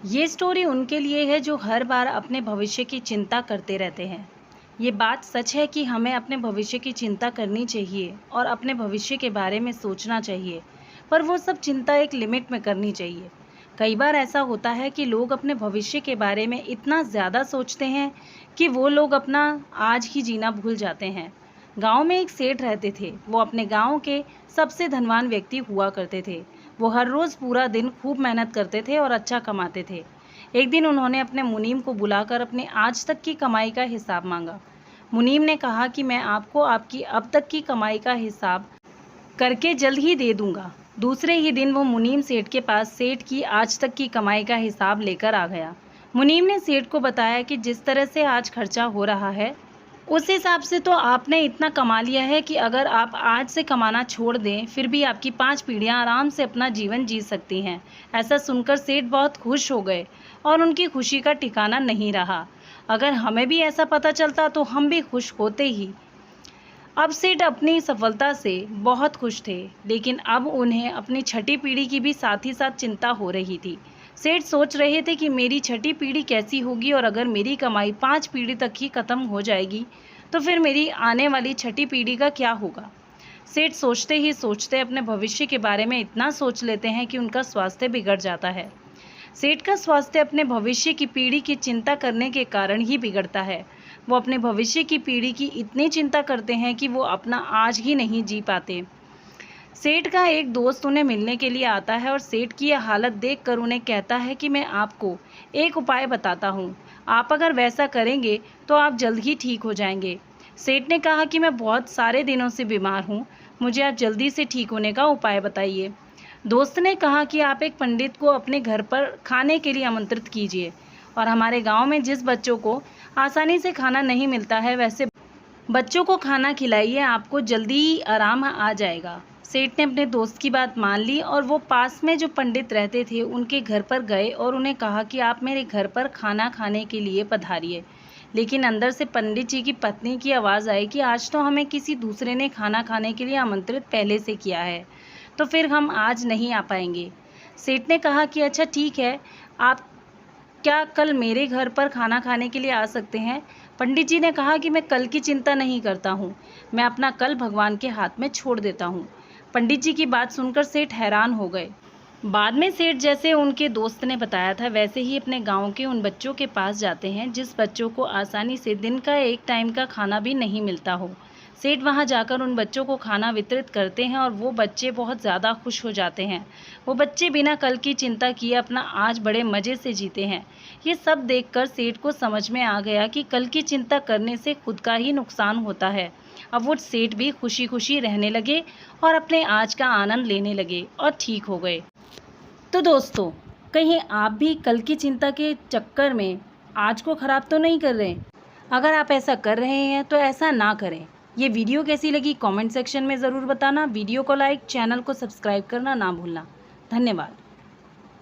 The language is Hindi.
ये स्टोरी उनके लिए है जो हर बार अपने भविष्य की चिंता करते रहते हैं। ये बात सच है कि हमें अपने भविष्य की चिंता करनी चाहिए और अपने भविष्य के बारे में सोचना चाहिए, पर वो सब चिंता एक लिमिट में करनी चाहिए। कई बार ऐसा होता है कि लोग अपने भविष्य के बारे में इतना ज़्यादा सोचते हैं कि वो लोग अपना आज ही जीना भूल जाते हैं। गांव में एक सेठ रहते थे। वो अपने गांव के सबसे धनवान व्यक्ति हुआ करते थे। वो हर रोज़ पूरा दिन खूब मेहनत करते थे और अच्छा कमाते थे। एक दिन उन्होंने अपने मुनीम को बुलाकर अपने आज तक की कमाई का हिसाब मांगा। मुनीम ने कहा कि मैं आपको आपकी अब तक की कमाई का हिसाब करके जल्द ही दे दूंगा। दूसरे ही दिन वो मुनीम सेठ के पास सेठ की आज तक की कमाई का हिसाब लेकर आ गया। मुनीम ने सेठ को बताया कि जिस तरह से आज खर्चा हो रहा है, उस हिसाब से तो आपने इतना कमा लिया है कि अगर आप आज से कमाना छोड़ दें, फिर भी आपकी 5 पीढ़ियां आराम से अपना जीवन जी सकती हैं। ऐसा सुनकर सेठ बहुत खुश हो गए और उनकी खुशी का ठिकाना नहीं रहा। अगर हमें भी ऐसा पता चलता तो हम भी खुश होते ही। अब सेठ अपनी सफलता से बहुत खुश थे, लेकिन अब उन्हें अपनी छठी पीढ़ी की भी साथ ही साथ चिंता हो रही थी। सेठ सोच रहे थे कि मेरी छठी पीढ़ी कैसी होगी, और अगर मेरी कमाई 5 पीढ़ी तक ही खत्म हो जाएगी तो फिर मेरी आने वाली छठी पीढ़ी का क्या होगा। सेठ सोचते ही सोचते अपने भविष्य के बारे में इतना सोच लेते हैं कि उनका स्वास्थ्य बिगड़ जाता है। सेठ का स्वास्थ्य अपने भविष्य की पीढ़ी की चिंता करने के कारण ही बिगड़ता है। वो अपने भविष्य की पीढ़ी की इतनी चिंता करते हैं कि वो अपना आज ही नहीं जी पाते। सेठ का एक दोस्त उन्हें मिलने के लिए आता है और सेठ की यह हालत देखकर उन्हें कहता है कि मैं आपको एक उपाय बताता हूँ। आप अगर वैसा करेंगे तो आप जल्द ही ठीक हो जाएंगे। सेठ ने कहा कि मैं बहुत सारे दिनों से बीमार हूँ, मुझे आप जल्दी से ठीक होने का उपाय बताइए। दोस्त ने कहा कि आप एक पंडित को अपने घर पर खाने के लिए आमंत्रित कीजिए, और हमारे गांव में जिस बच्चों को आसानी से खाना नहीं मिलता है, वैसे बच्चों को खाना खिलाइए, आपको जल्दी ही आराम आ जाएगा। सेठ ने अपने दोस्त की बात मान ली और वो पास में जो पंडित रहते थे उनके घर पर गए और उन्हें कहा कि आप मेरे घर पर खाना खाने के लिए पधारिए। लेकिन अंदर से पंडित जी की पत्नी की आवाज़ आई कि आज तो हमें किसी दूसरे ने खाना खाने के लिए आमंत्रित पहले से किया है, तो फिर हम आज नहीं आ पाएंगे। सेठ ने कहा कि अच्छा ठीक है, आप क्या कल मेरे घर पर खाना खाने के लिए आ सकते हैं। पंडित जी ने कहा कि मैं कल की चिंता नहीं करता हूँ, मैं अपना कल भगवान के हाथ में छोड़ देता हूँ। पंडित जी की बात सुनकर सेठ हैरान हो गए। बाद में सेठ जैसे उनके दोस्त ने बताया था वैसे ही अपने गांव के उन बच्चों के पास जाते हैं जिस बच्चों को आसानी से दिन का एक टाइम का खाना भी नहीं मिलता हो। सेठ वहां जाकर उन बच्चों को खाना वितरित करते हैं और वो बच्चे बहुत ज़्यादा खुश हो जाते हैं। वो बच्चे बिना कल की चिंता किए अपना आज बड़े मज़े से जीते हैं। ये सब देखकर सेठ को समझ में आ गया कि कल की चिंता करने से खुद का ही नुकसान होता है। अब वो सेठ भी खुशी खुशी रहने लगे और अपने आज का आनंद लेने लगे और ठीक हो गए। तो दोस्तों, कहीं आप भी कल की चिंता के चक्कर में आज को ख़राब तो नहीं कर रहे? अगर आप ऐसा कर रहे हैं तो ऐसा ना करें। ये वीडियो कैसी लगी कमेंट सेक्शन में ज़रूर बताना। वीडियो को लाइक, चैनल को सब्सक्राइब करना ना भूलना। धन्यवाद।